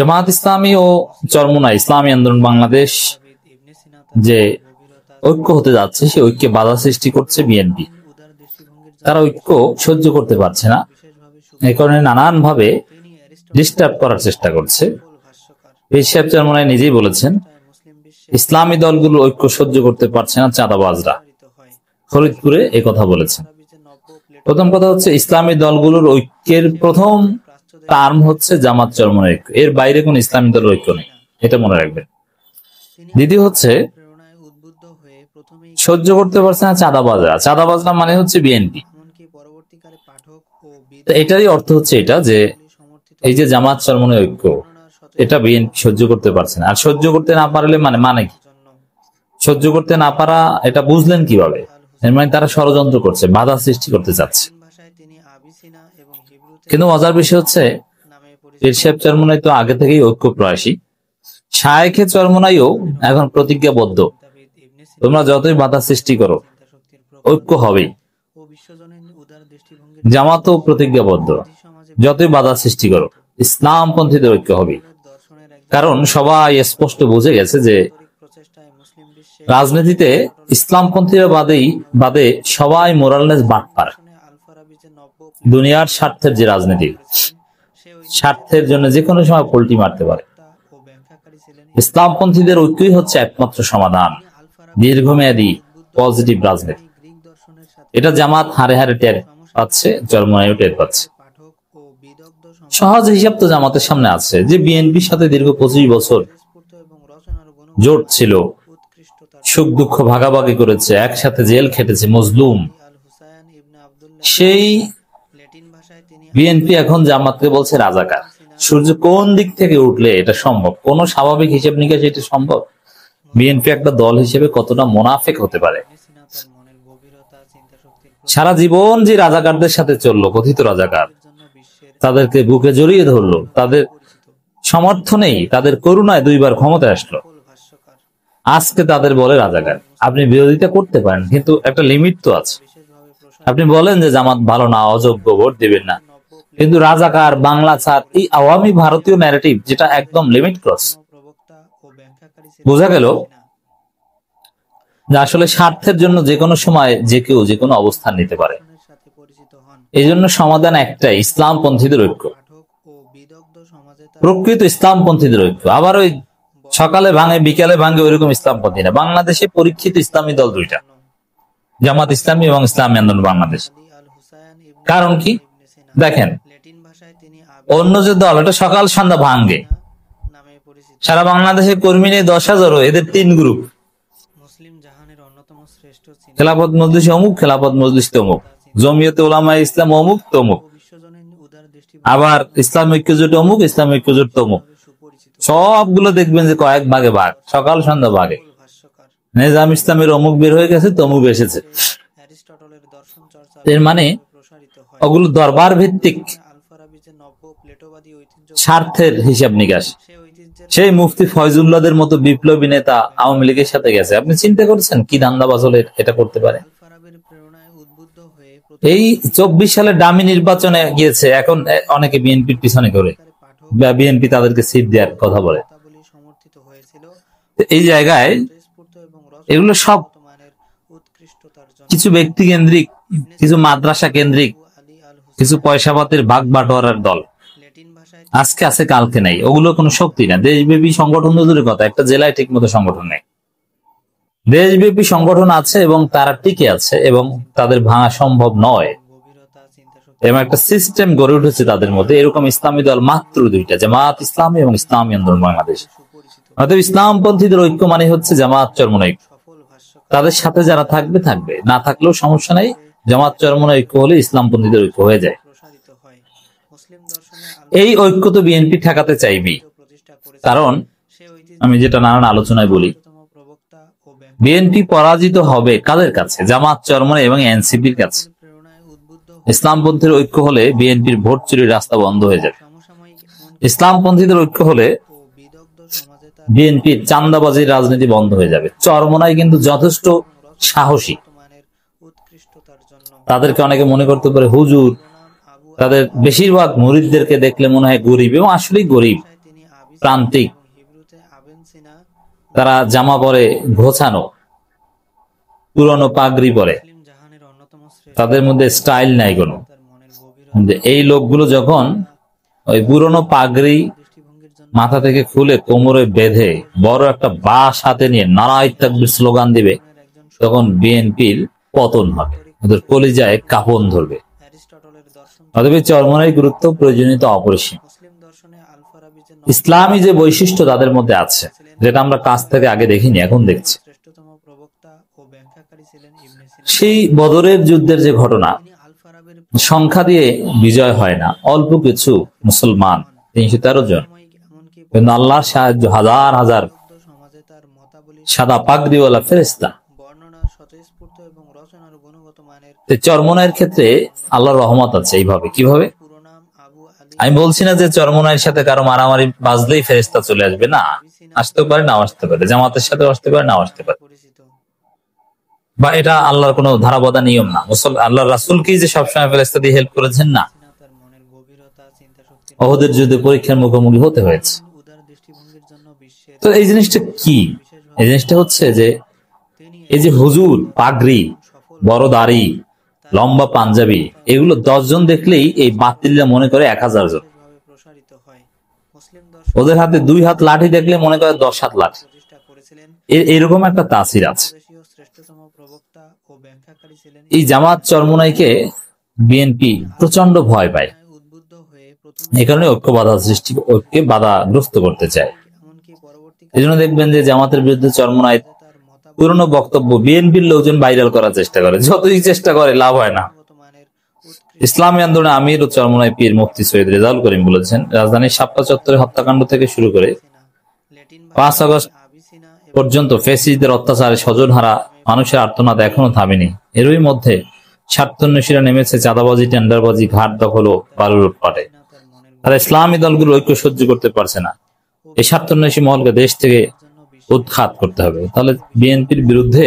জামাত ইসলামী ও চরমোনাই ইসলামী আন্দোলন বাংলাদেশ যে ঐক্য হতে যাচ্ছে, সে ঐক্যে বাধা সৃষ্টি করছে বিএনপি। তারা ঐক্য সহ্য করতে পারছে না, এই কারণে নানান ভাবে ডিস্টার্ব করার চেষ্টা করছে। পীর সাহেব চরমোনাই নিজেই বলেছেন, ইসলামী দলগুলো ঐক্য সহ্য করতে পারছে না চাঁদাবাজরা। ফরিদপুরে এই কথা বলেছেন। প্রথম কথা হচ্ছে, ইসলামী দলগুলোর ঐক্যের প্রথম টার্ম হচ্ছে জামাত চরমোনাই ঐক্য, এর বাইরে কোন ইসলামী দলের ঐক্য নেই, এটা মনে রাখবেন। দ্বিতীয় হচ্ছে, সহ্য করতে পারছে না চাঁদাবাজরা। চাঁদাবাজরা মানে হচ্ছে বিএনপি। এটারই অর্থ হচ্ছে এটা যে এই যে জামাত চরমোনাই ঐক্য, এটা বিএনপি সহ্য করতে পারছে না। আর সহ্য করতে না পারলে মানে কি? সহ্য করতে না পারা এটা বুঝলেন কিভাবে? এর মানে তারা ষড়যন্ত্র করছে, বাধা সৃষ্টি করতে চাচ্ছে। কিন্তু মজার বিষয় হচ্ছে, পীর সাহেব চরমোনাই তো আগে থেকেই ঐক্য প্রয়াসী। শায়েখে চরমোনাইও এখন প্রতিজ্ঞাবদ্ধ, তোমরা যতই বাধা সৃষ্টি করো ঐক্য হবেই। জামাতও প্রতিজ্ঞাবদ্ধ, যতই বাধা সৃষ্টি করো ইসলামপন্থীদের ঐক্য হবে। কারণ সবাই স্পষ্ট বুঝে গেছে যে রাজনীতিতে ইসলামপন্থীরা বাদে সবাই মোরাললেস বাটপার। দুনিয়ার স্বার্থের যে রাজনীতি, স্বার্থের জন্য যে কোনো সময় পল্টি মারতে পারে। ইসলামপন্থীদের ঐক্যই হচ্ছে একমাত্র সমাধান, দীর্ঘমেয়াদী পজিটিভ রাজনীতি। এটা জামাত হারে হারে টের পাচ্ছে, চরমোনাইও টের পাচ্ছে। সহজ হিসাব তো জামাতের সামনে আছে যে বিএনপির সাথে দীর্ঘ 25 বছর জোট ছিল, সুখ দুঃখ ভাগাভাগি করেছে, একসাথে জেল খেটেছে, মজলুম। সেই বিএনপি এখন জামাতকে বলছে রাজাকার। সূর্য কোন দিক থেকে উঠলে এটা সম্ভব? কোন স্বাভাবিক হিসেব নিকাশে এটা সম্ভব? বিএনপি একটা দল হিসেবে কতটা মুনাফিক হতে পারে? সারা জীবন যে রাজাকারদের সাথে চললো, কথিত রাজাকার, তাদেরকে বুকে জড়িয়ে ধরলো, তাদের সমর্থনেই, তাদের করুণায় 2 বার ক্ষমতায় আসলো, আজকে তাদের বলে রাজাকার। আপনি বিরোধিতা করতে পারেন, কিন্তু একটা লিমিট তো আছে। আপনি বলেন যে জামাত ভালো না, অযোগ্য, ভোট দিবেন না, কিন্তু রাজাকার, বাংলা ছাড়, এই আওয়ামী ভারতীয় ন্যারেটিভ, যেটা একদম লিমিট ক্রস। বোঝা গেল যে আসলে স্বার্থের জন্য যে কোনো সময় যে কেউ যে কোনো অবস্থান নিতে পারে। এই জন্য সমাধান একটাই, ইসলামপন্থীদের ঐক্য, প্রকৃত ইসলামপন্থীদের ঐক্য। আবার ওই সকালে ভাঙে বিকালে ভাঙে ওইরকম ইসলামপন্থী না। বাংলাদেশে পরীক্ষিত ইসলামী দল 2টা, জামাত ইসলামী এবং ইসলামী আন্দোলন বাংলাদেশ। কারণ কি? দেখেন, অন্য যে দল, এটা সকাল সন্ধ্যা ভাঙ্গে, সারা বাংলাদেশের কর্মী নিয়ে 10,000, এদের 3 গ্রুপ, খেলাফত মজলিস অমুক, খেলাফত মজলিস তমুক, জমিয়তে উলামায়ে ইসলাম অমুক তমুক, আবার ইসলাম ঐক্য জোট অমুক, ইসলাম ঐক্য জোট তমুক। সবগুলো দেখবেন যে কয়েক ভাগে ভাগ, সকাল সন্ধ্যা ভাগে। নিজাম ইসলামের অমুক বের হয়ে গেছে, তমুক এসেছে। এর মানে ওগুলো দরবার ভিত্তিক স্বার্থের হিসাব নিকাশ। সেই মুফতি ফয়জুল্লাহদের মতো বিপ্লবী নেতা আওয়ামী লীগের সাথে গেছে। আপনি চিন্তা করছেন কি ধান্দাবাজ হলে এটা করতে পারে? এই 24 সালে ডামি নির্বাচনে গিয়েছে, এখন অনেকে বিএনপির পিছনে করে, বিএনপি তাদেরকে সিট দেওয়ার কথা বলে। এই জায়গায় এগুলো সব কিছু ব্যক্তি কেন্দ্রিক, কিছু মাদ্রাসা কেন্দ্রিক, কিছু পয়সাপাতির ভাগ বাটোয়ারার দল। আজকে আছে কালকে নাই, ওগুলো কোনো শক্তি না। দেশব্যাপী সংগঠন তো দূরের কথা, একটা জেলায় ঠিক মতো সংগঠন নেই। দেশব্যাপী সংগঠন আছে এবং তারা টিকে আছে এবং তাদের ভাঙা সম্ভব নয়, এবং একটা সিস্টেম গড়ে উঠেছে তাদের মধ্যে। এরকম ইসলামী দল মাত্র 2টা, জামাত ইসলামী এবং ইসলামী আন্দোলন বাংলাদেশ। অর্থাৎ ইসলামপন্থীদের ঐক্য মানে হচ্ছে জামাত চরমোনাই। তাদের সাথে যারা থাকবে থাকবে, না থাকলেও সমস্যা নেই। জামাত চরমোনাই ঐক্য হলে ইসলামপন্থীদের ঐক্য হয়ে যায়। এই ঐক্য তো বিএনপি ঠেকাতে চাইবি। কারণ আমি যেটা নানান আলোচনায় বলি, বিএনপি পরাজিত হবে কাদের কাছে? জামাত চরমোনাই এবং এনসিপির কাছে। ইসলামপন্থীর ঐক্য হলে বিএনপির ভোট চুরির রাস্তা বন্ধ হয়ে যাবে। ইসলামপন্থীদের ঐক্য হলে বিএনপির চাঁদাবাজির রাজনীতি বন্ধ হয়ে যাবে। চরমোনাই কিন্তু যথেষ্ট সাহসী। তাদেরকে অনেকে মনে করতে পারে হুজুর, তাদের বেশিরভাগ মুরিদদেরকে দেখলে মনে হয় গরিব, এবং আসলেই গরিব। প্রান্তিক, তারা জামা পরে ঘোছানো, পুরনো পাগড়ি পরে, তাদের মধ্যে স্টাইল নাই কোনো। এই লোকগুলো যখন ওই পুরনো পাগড়ি মাথা থেকে খুলে কোমরে বেঁধে বড় একটা বাঁশ হাতে নিয়ে নারায়ে তাকবীর স্লোগান দিবে, তখন বিএনপির পতন হবে, ওদের কলিজায় কাঁপন ধরবে। অতএব চরমোনাইর গুরুত্ব প্রয়োজনীয়তা অপরিসীম। ইসলামী যে বৈশিষ্ট্য তাদের মধ্যে আছে, যেটা আমরা কাছ থেকে আগে দেখিনি, এখন দেখছি। সেই বদরের যুদ্ধের যে ঘটনা, সংখ্যা দিয়ে বিজয় হয় না, অল্প কিছু মুসলমান ৩১৩ জন, কিন্তু আল্লাহর সাহায্য হাজার হাজার সাদা পাগড়িওয়ালা ফেরেশতা। চরমোনাইয়ের ক্ষেত্রে আল্লাহর রহমত আছে। এইভাবে কিভাবে? আমি বলছি না যে চরমোনাইয়ের সাথে কারো মারামারি বাজলেই ফেরেশতা চলে আসবে, না, আসতে পারে, নাও আসতে পারে, জামাতের সাথে আসতে পারে, নাও আসতে পারে, বা এটা আল্লাহর কোনো ধারাবাধা নিয়ম না। আল্লাহ রাসূলকেই যে সবসময় ফেরেশতা দিয়ে হেল্প করেছেন, না, ওহদের যুদ্ধে পরীক্ষার মুখোমুখি হতে হয়েছে। তো এই জিনিসটা কি? এই জিনিসটা হচ্ছে যে এই যে হুজুর, পাগড়ি, বড় দাড়ি, লম্বা পাঞ্জাবি, এগুলো 10 জন দেখলেই এই বাতিলরা মনে করে 1000 জন। ওদের হাতে 2 হাত লাঠি দেখলে মনে করে 10 হাত লাঠি। এরকম একটা তাসির আছে। এই জামাত চরমোনাইকে বিএনপি প্রচন্ড ভয় পায়, এই কারণে ঐক্যকে বাধাগ্রস্ত করতে চায়। এই জন্য দেখবেন যে জামাতের বিরুদ্ধে চরমোনাই পুরনো বক্তব্য বিএনপির লোকজন ভাইরাল করার চেষ্টা করে, যতই চেষ্টা করে লাভ হয় না। ইসলামী আন্দোলনে আমির ও চরমোনাই পীর মুফতি সৈয়দ রেজাউল করিম বলেছেন, রাজধানীর শাপলা চত্বরে হত্যাকাণ্ড থেকে শুরু করে 5 আগস্ট পর্যন্ত ফ্যাসিস্টদের অত্যাচারে স্বজনহারা মানুষের আর্তনাদ এখনো থামেনি। এরই মধ্যে স্বার্থান্বেষীরা নেমেছে চাঁদাবাজি, টেন্ডারবাজি, ঘাট দখল ও বালু লুটপাটে। তারা ইসলামী দলগুলো ঐক্য সহ্য করতে পারছে না। এই স্বার্থান্বেষী মহলকে দেশ থেকে উৎখাত করতে হবে। তাহলে বিএনপির বিরুদ্ধে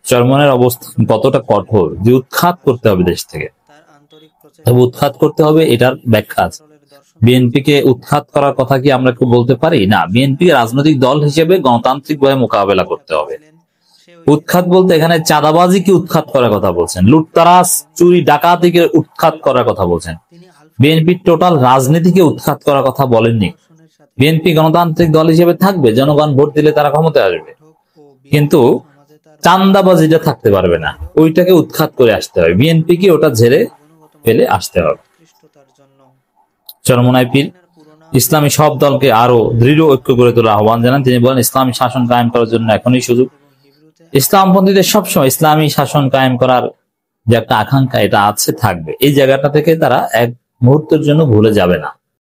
চরমোনাইয়ের অবস্থান কতটা কঠোর, যে উৎখাত করতে হবে দেশ থেকে। তবে উৎখাত করতে হবে, এটার ব্যাখ্যা আছে। বিএনপিকে উৎখাত করার কথা কি আমরা কেউ বলতে পারি? না, বিএনপি রাজনৈতিক দল হিসেবে গণতান্ত্রিকভাবে মোকাবেলা করতে হবে। উৎখাত বলতে এখানে চাঁদাবাজিকে উৎখাত করার কথা বলছেন, লুটতারাজ, চুরি, ডাকাতিকে উৎখাত করার কথা বলছেন। বিএনপির টোটাল রাজনীতিকে উৎখাত করার কথা বলেননি। বিএনপি গণতান্ত্রিক দল হিসেবে থাকবে, জনগণ ভোট দিলে তারা ক্ষমতায় আসবে, কিন্তু চাঁদাবাজিটা থাকতে পারবে না। ওইটাকে উৎখাত করে আসতে হবে, বিএনপিকে ওটা ঝেড়ে ফেলে আসতে হবে। চরমোনাই পীর ইসলামী সব দলকে আরো দৃঢ় ঐক্য করে তোলার আহ্বান জানান। তিনি বলেন, ইসলামী শাসন কায়েম করার জন্য এখনই সুযোগ। ইসলামপন্থীদের সবসময় ইসলামী শাসন কায়েম করার যে একটা আকাঙ্ক্ষা, এটা আছে, থাকবে। এই জায়গাটা থেকে তারা এক মুহূর্তের জন্য ভুলে যাবে না।